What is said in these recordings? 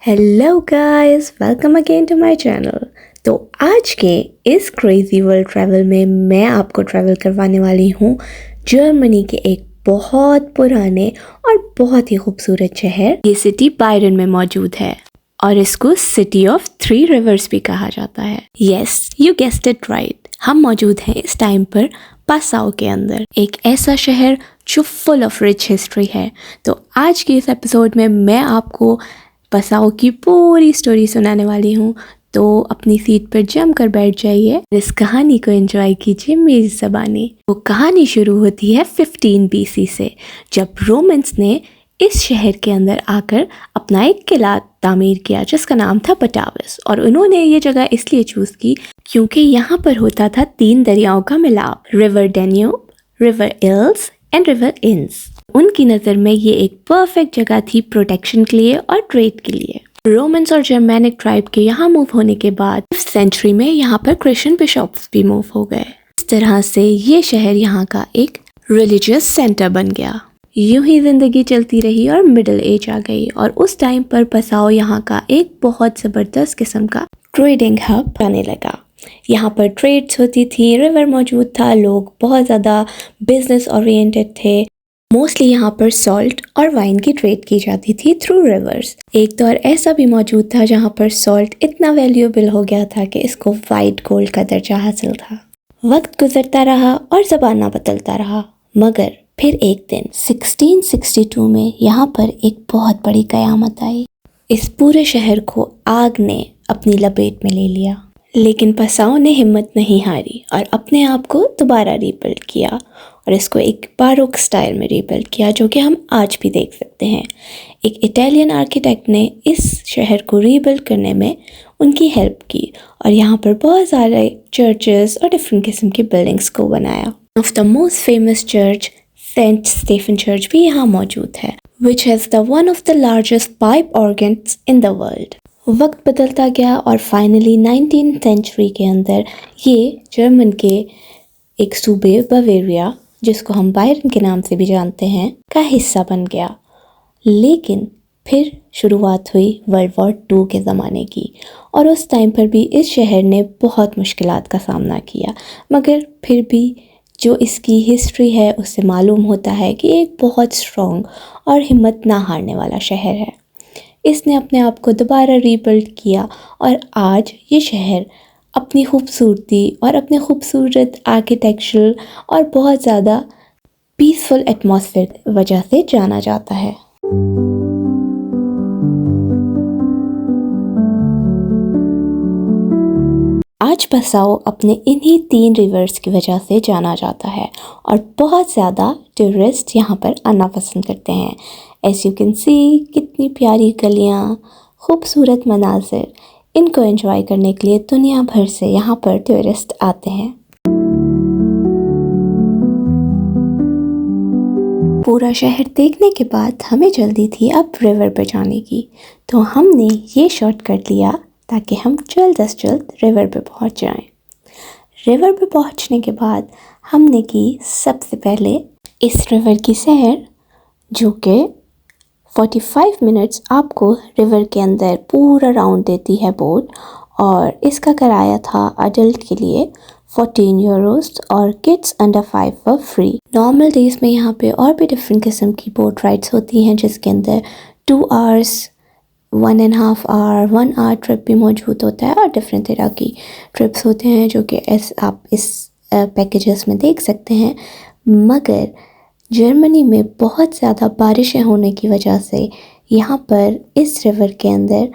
Hello guys, welcome again to my channel. तो आज के इस क्रेजी वर्ल्ड ट्रैवल में मैं आपको ट्रैवल करवाने वाली हूँ जर्मनी के एक बहुत पुराने और बहुत ही खूबसूरत शहर। ये सिटी बायरन में मौजूद है और इसको सिटी ऑफ 3 रिवर्स भी कहा जाता है। Yes, you guessed it right, हम मौजूद हैं इस टाइम पर पासाओ के अंदर, एक ऐसा शहर जो फुल ऑफ रिच हिस्ट्री है। तो आज के इस एपिसोड में मैं आपको पासाओ की पूरी स्टोरी सुनाने वाली हूँ। तो अपनी सीट पर जम कर बैठ जाइए, इस कहानी को एंजॉय कीजिए मेरी ज़बानी। वो कहानी शुरू होती है 15 BC से, जब रोमन्स ने इस शहर के अंदर आकर अपना एक किला तामीर किया जिसका नाम था बटावस। और उन्होंने ये जगह इसलिए चूज की क्योंकि यहाँ पर होता था 3 दरियाओं का मिलाप, river Danube, river Ilz and river Inn. उनकी नज़र में ये एक परफेक्ट जगह थी प्रोटेक्शन के लिए और ट्रेड के लिए। रोमन्स और जर्मैनिक ट्राइब के यहाँ मूव होने के बाद 5th सेंचुरी में यहाँ पर क्रिश्चियन बिशॉप्स भी मूव हो गए। इस तरह से ये शहर यहाँ का एक रिलीजियस सेंटर बन गया। यूं ही जिंदगी चलती रही और मिडिल एज आ गई और उस टाइम पर पासाओ यहाँ का एक बहुत ज़बरदस्त किस्म का ट्रेडिंग हब आने लगा। यहाँ पर ट्रेड्स होती थी, रिवर मौजूद था, लोग बहुत ज़्यादा बिजनेस ओरिएंटेड थे। मोस्टली यहाँ पर सॉल्ट और वाइन की ट्रेड की जाती थी थ्रू रिवर्स। एक दौर ऐसा भी मौजूद था जहाँ पर सॉल्ट इतना वैल्यूएबल हो गया था कि इसको वाइट गोल्ड का दर्जा हासिल था। वक्त गुजरता रहा और ज़माना बदलता रहा, मगर फिर एक दिन 1662 में यहाँ पर एक बहुत बड़ी कयामत आई। इस पूरे शहर को आग ने अपनी लपेट में ले लिया, लेकिन पासाओ ने हिम्मत नहीं हारी और अपने आप को दोबारा रीबिल्ड किया और इसको एक बारोक स्टाइल में रीबिल्ड किया, जो कि हम आज भी देख सकते हैं। एक इटालियन आर्किटेक्ट ने इस शहर को रीबिल्ड करने में उनकी हेल्प की और यहाँ पर बहुत सारे चर्चेस और डिफरेंट किस्म की बिल्डिंग्स को बनाया। Of the most famous church Saint Stephen church भी यहाँ मौजूद है, which has the one of the largest pipe organs in the world. वक्त बदलता गया और फाइनली 19th सेंचुरी के अंदर ये जर्मन के एक सूबे बवेरिया, जिसको हम बायरन के नाम से भी जानते हैं, का हिस्सा बन गया। लेकिन फिर शुरुआत हुई वर्ल्ड वॉर 2 के ज़माने की और उस टाइम पर भी इस शहर ने बहुत मुश्किलात का सामना किया, मगर फिर भी जो इसकी हिस्ट्री है उससे मालूम होता है कि एक बहुत स्ट्रॉन्ग और हिम्मत ना हारने वाला शहर है। इसने अपने आप को दोबारा रीबिल्ड किया और आज ये शहर अपनी खूबसूरती और अपने खूबसूरत आर्किटेक्चरल और बहुत ज़्यादा पीसफुल एटमॉस्फेयर की वजह से जाना जाता है। आज पासाओ अपने इन्हीं 3 रिवर्स की वजह से जाना जाता है और बहुत ज़्यादा टूरिस्ट यहाँ पर आना पसंद करते हैं। एज यू कैन सी, कितनी प्यारी गलियाँ, खूबसूरत मनाजिर, इनको एंजॉय करने के लिए दुनिया भर से यहाँ पर टूरिस्ट आते हैं। पूरा शहर देखने के बाद हमें जल्दी थी अब रिवर पर जाने की, तो हमने ये शॉर्टकट लिया ताकि हम जल्द से जल्द रिवर पे पहुंच जाएं। रिवर पे पहुंचने के बाद हमने की सबसे पहले इस रिवर की सैर, जो कि 45 मिनट्स आपको रिवर के अंदर पूरा राउंड देती है बोट, और इसका किराया था अडल्ट के लिए 14 यूरोस और kids under 5 for free. Normal days में यहाँ पे और भी डिफरेंट किस्म की बोट राइड्स होती हैं, जिसके अंदर 2 आवर्स, 1.5 आवर, 1 आवर ट्रिप भी मौजूद होता है और डिफरेंट तरह की ट्रिप्स होते हैं, जो कि आप इस पैकेजेस में देख सकते हैं। मगर जर्मनी में बहुत ज़्यादा बारिशें होने की वजह से यहाँ पर इस रिवर के अंदर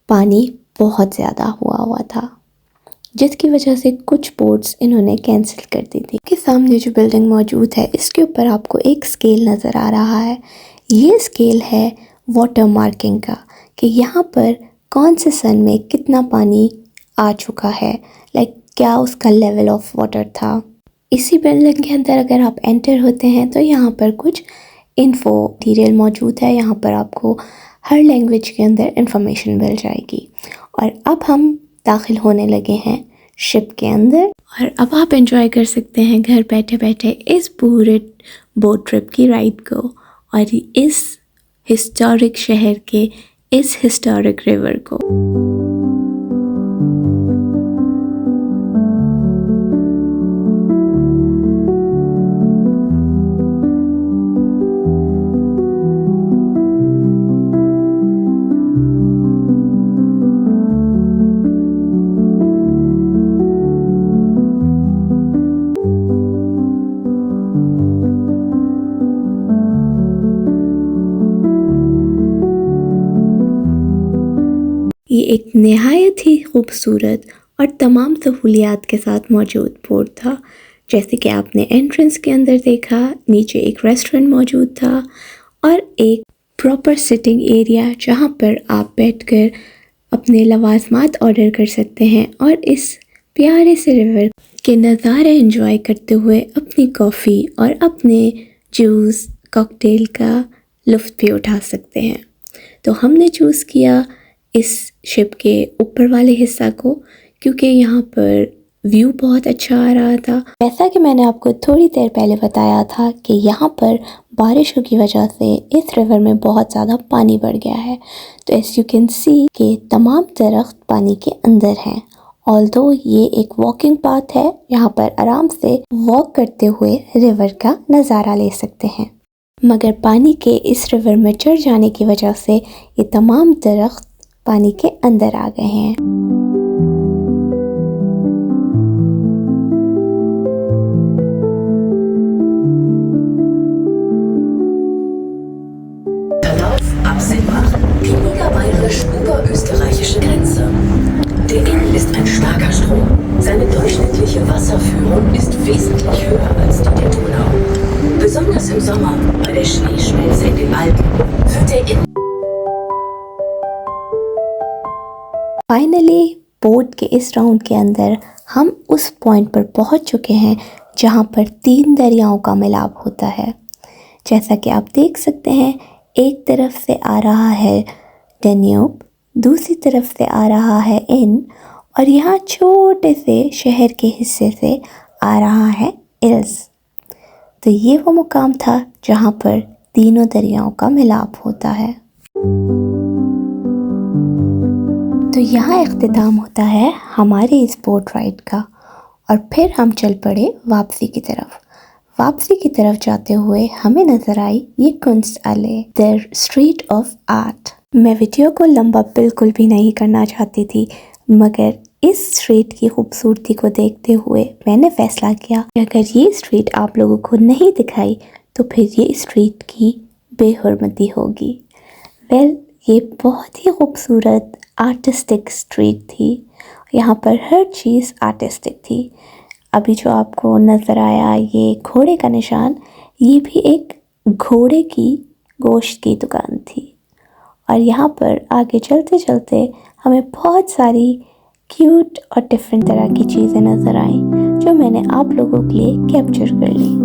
पानी बहुत ज़्यादा हुआ था, जिसकी वजह से कुछ बोट्स इन्होंने कैंसिल कर दी थी। के सामने जो बिल्डिंग मौजूद है, इसके ऊपर आपको एक स्केल नज़र आ रहा है। ये स्केल है वाटर मार्किंग का, कि यहाँ पर कौन से सन में कितना पानी आ चुका है, क्या उसका लेवल ऑफ वाटर था। इसी बिल्डिंग के अंदर अगर आप एंटर होते हैं तो यहाँ पर कुछ इन्फो मटीरियल मौजूद है। यहाँ पर आपको हर लैंग्वेज के अंदर इंफॉर्मेशन मिल जाएगी। और अब हम दाखिल होने लगे हैं शिप के अंदर और अब आप एंजॉय कर सकते हैं घर बैठे बैठे इस पूरे बोट ट्रिप की राइड को और इस हिस्टोरिक शहर के इस हिस्टोरिक रिवर को। ये एक नहायत ही खूबसूरत और तमाम सहूलियात के साथ मौजूद पोर्ट था। जैसे कि आपने एंट्रेंस के अंदर देखा, नीचे एक रेस्टोरेंट मौजूद था और एक प्रॉपर सिटिंग एरिया जहाँ पर आप बैठकर अपने लवाजमात ऑर्डर कर सकते हैं और इस प्यारे से रिवर के नज़ारे एंजॉय करते हुए अपनी कॉफ़ी और अपने जूस कॉकटेल का लुत्फ़ भी उठा सकते हैं। तो हमने चूज़ किया इस शिप के ऊपर वाले हिस्सा को क्योंकि यहाँ पर व्यू बहुत अच्छा आ रहा था। जैसा कि मैंने आपको थोड़ी देर पहले बताया था कि यहाँ पर बारिशों की वजह से इस रिवर में बहुत ज़्यादा पानी बढ़ गया है। तो एस यू कैन सी कि तमाम दरख्त पानी के अंदर हैं। ऑल्दो ये एक वॉकिंग पाथ है, यहाँ पर आराम से वॉक करते हुए रिवर का नज़ारा ले सकते हैं। मगर पानी के इस रिवर में चढ़ जाने की वजह से ये तमाम दरख्त पानी के अंदर आ गए हैं। Absimbach gegenüber bayerisch-oberösterreichischen Grenze. Der Inn ist ein starker Strom. Seine durchschnittliche Wasserführung ist wesentlich höher als die der Donau. Besonders im Sommer, bei der Schneeschmelze in den Alpen, wird der Inn finally boat के इस round के अंदर हम उस point पर पहुंच चुके हैं जहां पर 3 दरियाओं का मिलाप होता है। जैसा कि आप देख सकते हैं, एक तरफ से आ रहा है डेन्यूब, दूसरी तरफ से आ रहा है इन और यहाँ छोटे से शहर के हिस्से से आ रहा है इल्स। तो ये वो मुकाम था जहाँ पर तीनों दरियाओं का मिलाप होता है। तो यहाँ इख्तिताम होता है हमारे इस बोट राइड का और फिर हम चल पड़े वापसी की तरफ। वापसी की तरफ जाते हुए हमें नज़र आई ये कुंस्टआले, द स्ट्रीट ऑफ आर्ट। मैं वीडियो को लंबा बिल्कुल भी नहीं करना चाहती थी, मगर इस स्ट्रीट की खूबसूरती को देखते हुए मैंने फ़ैसला किया कि अगर ये स्ट्रीट आप लोगों को नहीं दिखाई तो फिर ये स्ट्रीट की बेहुरमती होगी। ये बहुत ही खूबसूरत आर्टिस्टिक स्ट्रीट थी। यहाँ पर हर चीज़ आर्टिस्टिक थी। अभी जो आपको नज़र आया ये घोड़े का निशान, ये भी एक घोड़े की गोश्त की दुकान थी। और यहाँ पर आगे चलते चलते हमें बहुत सारी क्यूट और डिफरेंट तरह की चीज़ें नज़र आईं जो मैंने आप लोगों के लिए कैप्चर कर ली।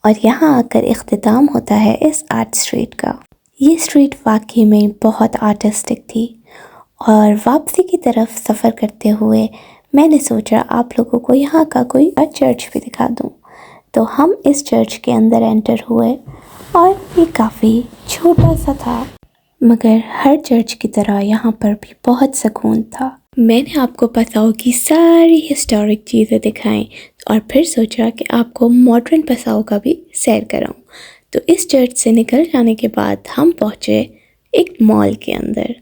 और यहाँ आकर इख्तिताम होता है इस आर्ट स्ट्रीट का। ये स्ट्रीट वाकई में बहुत आर्टिस्टिक थी और वापसी की तरफ सफ़र करते हुए मैंने सोचा आप लोगों को यहाँ का कोई चर्च भी दिखा दूँ। तो हम इस चर्च के अंदर एंटर हुए और ये काफ़ी छोटा सा था, मगर हर चर्च की तरह यहाँ पर भी बहुत सुकून था। मैंने आपको पसाओ की सारी हिस्टोरिक चीज़ें दिखाई और फिर सोचा कि आपको मॉडर्न पसाओ का भी सैर कराऊं। तो इस चर्च से निकल जाने के बाद हम पहुँचे एक मॉल के अंदर।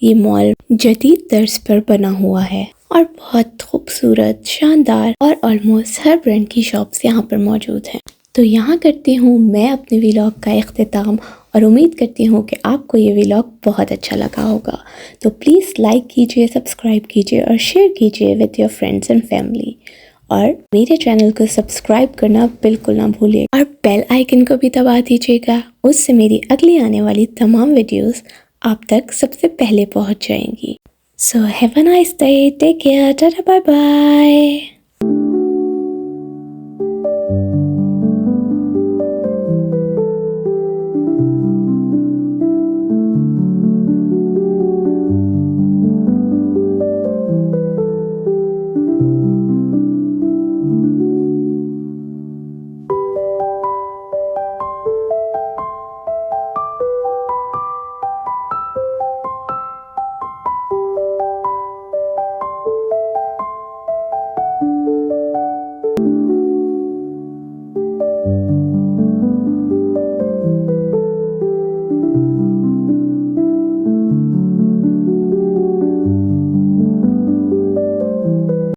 ये मॉल जदीद तर्ज पर बना हुआ है और बहुत खूबसूरत, शानदार और ऑलमोस्ट हर ब्रांड की शॉप्स यहाँ पर मौजूद हैं। तो यहाँ करती हूँ मैं अपने व्लॉग का इख्तिताम और उम्मीद करती हूँ कि आपको ये व्लॉग बहुत अच्छा लगा होगा। तो प्लीज़ लाइक कीजिए, सब्सक्राइब कीजिए और शेयर कीजिए with your friends and family. और मेरे चैनल को सब्सक्राइब करना बिल्कुल ना भूलिए और बेल आइकन को भी दबा दीजिएगा। उससे मेरी अगली आने वाली तमाम वीडियोस आप तक सबसे पहले पहुँच जाएंगी। So have a nice day, take care, tata bye bye.